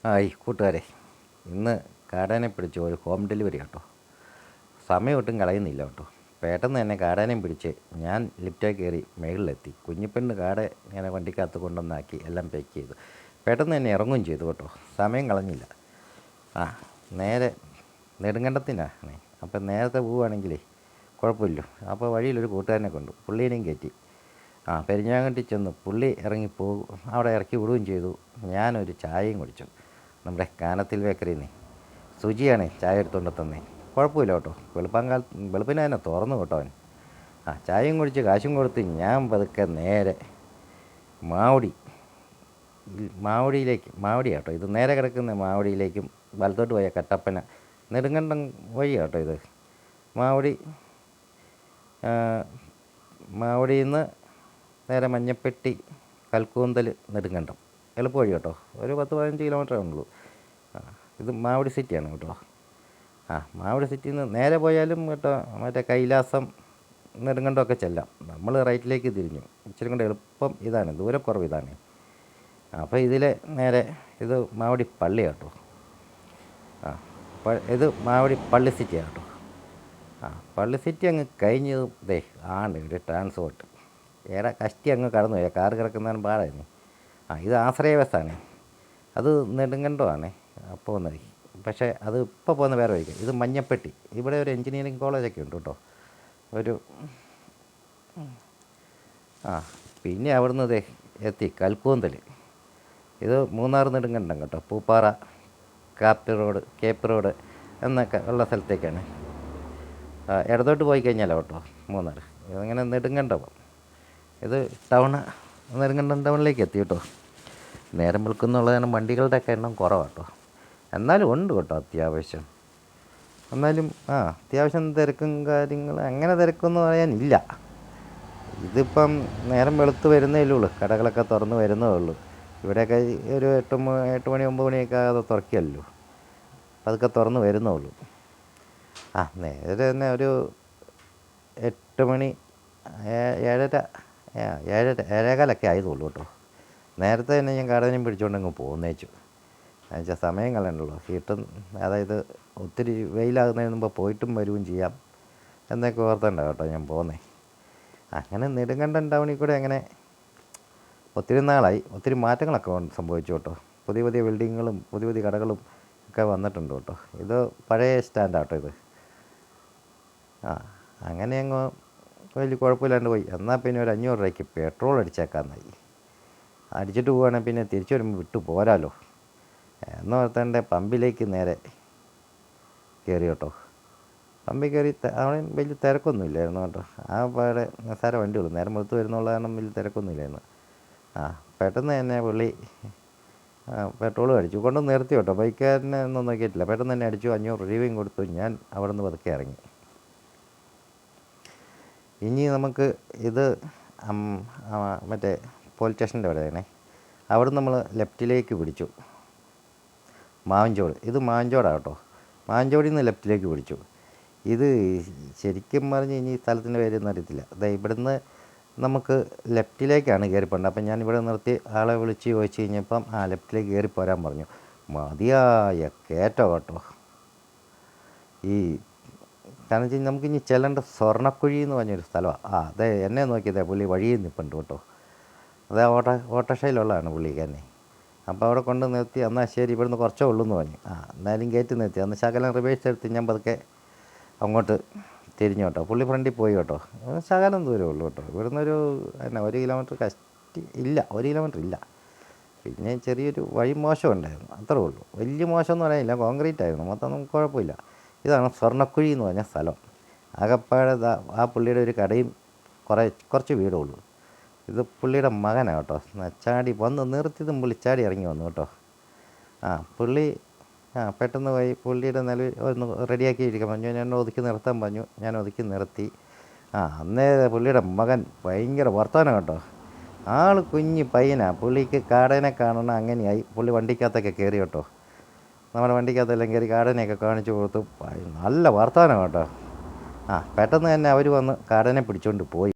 Hi കൂട്ടുകാരെ, ഇന്ന് കാടാനെ പിടിച്ച് ഒരു ഹോം ഡെലിവറി കേട്ടോ. സമയം ഒട്ടും കളയുന്നില്ല കേട്ടോ. പെട്ടെന്ന് തന്നെ കാടാനെയും പിടിച്ച് ഞാൻ ലിഫ്റ്റിൽ കയറി മേളിലെത്തി. കുഞ്ഞിപ്പെണ്ണ് കാട ഇങ്ങനെ വണ്ടിക്കകത്ത് കൊണ്ടുവന്നാക്കി എല്ലാം പാക്ക് ചെയ്തു. പെട്ടെന്ന് തന്നെ ഇറങ്ങുകയും ചെയ്തു കേട്ടോ. സമയം കളഞ്ഞില്ല. നേരെ നെടുങ്കണ്ടത്തിനാണ്. അപ്പം നേരത്തെ പോവുകയാണെങ്കിലേ കുഴപ്പമില്ല. അപ്പോൾ വഴിയിലൊരു കൂട്ടുകാരനെ കൊണ്ടു, പുള്ളീനെയും കയറ്റി പെരിഞ്ഞാങ്കണ്ടി ചെന്ന് പുള്ളി അവിടെ ഇറക്കി വിടുകയും ചെയ്തു. ഞാനൊരു ചായയും കുടിച്ചു. നമ്മുടെ കാനത്തിൽ ബേക്കറിയിൽ നിന്ന് സുജിയാണ് ചായ എടുത്തുകൊണ്ട് തന്നെ. കുഴപ്പമില്ല കേട്ടോ. വെളുപ്പിനെ തന്നെ തുറന്നു കേട്ടോ അവൻ. ചായയും കുടിച്ച് കാശും കൊടുത്ത് ഞാൻ പതുക്കെ നേരെ മാവടി കേട്ടോ. ഇത് നേരെ കിടക്കുന്ന മാവടിയിലേക്കും വലത്തോട്ട് പോയ കട്ടപ്പന നെടുങ്കണ്ടം വഴി കേട്ടോ. ഇത് മാവടിയിൽ നിന്ന് നേരെ മഞ്ഞപ്പെട്ടി കൽക്കൂന്തൽ നെടുങ്കണ്ടം എളുപ്പ വഴി കേട്ടോ. ഒരു 10-15 കിലോമീറ്ററേ ഉള്ളൂ. ഇത് മാവടി സിറ്റിയാണ് കേട്ടോ. മാവടി സിറ്റിയിൽ നിന്ന് നേരെ പോയാലും കേട്ടോ മറ്റേ കൈലാസം നെടുങ്കണ്ടമൊക്കെ ചെല്ലാം. നമ്മൾ റൈറ്റിലേക്ക് തിരിഞ്ഞു. ഇച്ചിരി കൊണ്ട് എളുപ്പം ഇതാണ്, ദൂരക്കുറവ് ഇതാണ്. അപ്പോൾ നേരെ ഇത് മാവടി പള്ളി കേട്ടോ. ഇത് മാവടി പള്ളി സിറ്റിയാണ് കേട്ടോ. പള്ളി സിറ്റി അങ്ങ് കഴിഞ്ഞത് ഒരു ട്രാൻസ്പോർട്ട് കഷ്ടി അങ്ങ് കടന്നു പോയാൽ കാറ് കിടക്കുന്നതാണ് പാടായിരുന്നു. ഇത് ആശ്രയ ബസ്സാണ്. അത് നെടുങ്കണ്ടമാണ് പോകുന്നത്. പക്ഷേ അത് ഇപ്പോൾ പോകുന്ന വേറെ വഴിക്കും. ഇത് മഞ്ഞപ്പെട്ടി. ഇവിടെ ഒരു എൻജിനീയറിങ് കോളേജൊക്കെ ഉണ്ട് കേട്ടോ. പിന്നെ അവിടുന്ന് എത്തി കൽക്കൂന്തൽ. ഇത് മൂന്നാർ നെടുങ്കണ്ടം കേട്ടോ. പൂപ്പാറ കേപ്പ് റോഡ് എന്നൊക്കെ ഉള്ള സ്ഥലത്തേക്കാണ്. ഇടത്തോട്ട് പോയി കഴിഞ്ഞാലോ കേട്ടോ മൂന്നാർ. ഇതിങ്ങനെ നെടുങ്കണ്ടം. ഇത് നെടുങ്കണ്ടം ടൗണിലേക്ക് എത്തി കേട്ടോ. നേരം വിളിക്കുന്നുള്ളതാണ്. വണ്ടികളുടെയൊക്കെ എണ്ണം കുറവാണ് കേട്ടോ. എന്നാലും ഉണ്ട് കേട്ടോ അത്യാവശ്യം. അത്യാവശ്യം തിരക്കും കാര്യങ്ങൾ അങ്ങനെ തിരക്കൊന്നും പറയാനില്ല. ഇതിപ്പം നേരം വെളുത്ത് വരുന്നേ ഉള്ളൂ. കടകളൊക്കെ തുറന്ന് വരുന്നേ ഉള്ളൂ. ഇവിടെയൊക്കെ ഒരു 8 മണി 9 മണിയൊക്കെ അത് തുറക്കിയല്ലോ. അതൊക്കെ തുറന്ന് വരുന്നേ ഉള്ളൂ. നേരെ തന്നെ ഒരു 8 മണി 7:30 ആയതുള്ളൂ കേട്ടോ. നേരത്തെ തന്നെ ഞാൻ കടനും പിടിച്ചുകൊണ്ടങ്ങ് പോന്നേച്ചു. എന്നുവെച്ചാൽ സമയം കളയണ്ടല്ലോ. അതായത് ഒത്തിരി വെയിലാകുന്നതിന് മുമ്പ് പോയിട്ടും വരികയും ചെയ്യാം എന്നൊക്കെ ഓർത്തണ്ട കേട്ടോ ഞാൻ പോന്നേ. അങ്ങനെ നെടുങ്കണ്ടം ടൗണിൽ കൂടെ അങ്ങനെ ഒത്തിരി നാളായി. ഒത്തിരി മാറ്റങ്ങളൊക്കെ സംഭവിച്ചു കേട്ടോ. പുതിയ ബിൽഡിങ്ങുകളും പുതിയ കടകളും ഒക്കെ വന്നിട്ടുണ്ട് കേട്ടോ. ഇത് പഴയ സ്റ്റാൻഡാട്ടോ ഇത്. അങ്ങനെ അങ്ങ് വലിയ കുഴപ്പമില്ലാണ്ട് പോയി. എന്നാൽ പിന്നെ ഒരു 500 രൂപയ്ക്ക് പെട്രോൾ അടിച്ചേക്കാമെന്നായി. അടിച്ചിട്ട് പോവുകയാണെങ്കിൽ പിന്നെ തിരിച്ചു വരുമ്പോൾ വിട്ടു പോരാലോ എന്നോർത്തേണ്ട പമ്പിലേക്ക് നേരെ കയറി കേട്ടോ. പമ്പിൽ കയറി അവിടെ വലിയ തിരക്കൊന്നുമില്ലായിരുന്നു കേട്ടോ. പാടെ നിസ്സാര വണ്ടിയുള്ളൂ. നേരം വെളുത്ത് വരുന്നുള്ള കാരണം വലിയ തിരക്കൊന്നുമില്ലായിരുന്നു. പെട്ടെന്ന് തന്നെ പുള്ളി പെട്രോൾ അടിച്ചു കൊണ്ട് നിർത്തി കേട്ടോ. ബൈക്കുകാരനെ ഒന്നും നോക്കിയിട്ടില്ല. പെട്ടെന്ന് തന്നെ അടിച്ചു. 500 രൂപയും കൊടുത്തു. ഞാൻ അവിടെ നിന്ന് പതുക്കെ ഇറങ്ങി. ഇനി നമുക്ക് ഇത് മറ്റേ പോലീസ് സ്റ്റേഷൻ്റെ അവിടെയാണേ. അവിടെ നമ്മൾ ലെഫ്റ്റിലേക്ക് പിടിച്ചു. മാവഞ്ചോട്. ഇത് മാവഞ്ചോടാണ് കേട്ടോ. മാവഞ്ചോടിൽ നിന്ന് ലെഫ്റ്റിലേക്ക് പിടിച്ചു. ഇത് ശരിക്കും പറഞ്ഞ് ഇനി സ്ഥലത്തിൻ്റെ പേരൊന്നും അറിയത്തില്ല. ഇവിടുന്ന് നമുക്ക് ലെഫ്റ്റിലേക്കാണ് കയറിപ്പോണ്ടത്. അപ്പം ഞാൻ ഇവിടെ നിർത്തി ആളെ വിളിച്ച് ചോദിച്ചു കഴിഞ്ഞപ്പം ലെഫ്റ്റിലേക്ക് കയറി പോരാൻ പറഞ്ഞു. മതിയായ കയറ്റോ കേട്ടോ. കാരണം വെച്ച് കഴിഞ്ഞാൽ നമുക്കിനി ചെല്ലേണ്ട സ്വർണ്ണക്കുഴി എന്ന് പറഞ്ഞൊരു സ്ഥലമാണ്. എന്നെ നോക്കിയതേ പുള്ളി വഴിയിൽ നിൽപ്പുണ്ട് കേട്ടോ. ഓട്ടോറിക്ഷയിലുള്ളതാണ് പുള്ളിക്കാരനെ. അപ്പോൾ അവിടെ കൊണ്ട് നിർത്തി. എന്നാൽ ശരി ഇവിടുന്ന് കുറച്ചേ ഉള്ളൂ എന്ന് പറഞ്ഞു. എന്നാലും കയറ്റി നിർത്തി. അന്ന് ശകലം റിവേഴ്സ് എടുത്ത് ഞാൻ പതുക്കെ അങ്ങോട്ട് തിരിഞ്ഞു കേട്ടോ. പുള്ളി ഫ്രണ്ടിൽ പോയി കേട്ടോ. ശകലം ദൂരമേ ഉള്ളൂ കേട്ടോ. ഇവിടുന്ന് ഒരു 1 കിലോമീറ്റർ ഇല്ല. 1 കിലോമീറ്റർ ഇല്ല. പിന്നെ ചെറിയൊരു വഴി മോശം ഉണ്ടായിരുന്നു, അത്രേ ഉള്ളൂ. വലിയ മോശമൊന്നും പറയാനില്ല. കോൺക്രീറ്റ് ആയിരുന്നു. മൊത്തം കുഴപ്പമില്ല. ഇതാണ് സ്വർണ്ണക്കുഴി എന്ന് പറഞ്ഞ സ്ഥലം. ആകപ്പാടെ പുള്ളിയുടെ ഒരു കടയും കുറച്ച് വീടേ ഉള്ളൂ. ഇത് പുള്ളിയുടെ മകനാണ് കേട്ടോ. ചാടി വന്ന് നിർത്തിയതും പുള്ളി ചാടി ഇറങ്ങി വന്നു കേട്ടോ. പുള്ളി പെട്ടെന്ന് പോയി പുള്ളിയുടെ ഒന്ന് റെഡിയാക്കി ഇരിക്കാൻ പറഞ്ഞു. ഞാൻ ഒതുക്കി നിർത്താൻ പറഞ്ഞു. ഞാൻ ഒതുക്കി നിർത്തി. അന്നേ പുള്ളിയുടെ മകൻ ഭയങ്കര വർത്തമാനം കേട്ടോ. കുഞ്ഞി പയ്യനാണ്. പുള്ളിക്ക് കാടനെ കാണണം അങ്ങനെയായി. പുള്ളി വണ്ടിക്കകത്തൊക്കെ കയറി കേട്ടോ. നമ്മുടെ വണ്ടിക്കകത്തെല്ലാം കയറി കാടനെയൊക്കെ കാണിച്ചു കൊടുത്തു. നല്ല വർത്തമാനം കേട്ടോ. പെട്ടെന്ന് തന്നെ അവർ വന്ന് കാടനെ പിടിച്ചുകൊണ്ട് പോയി.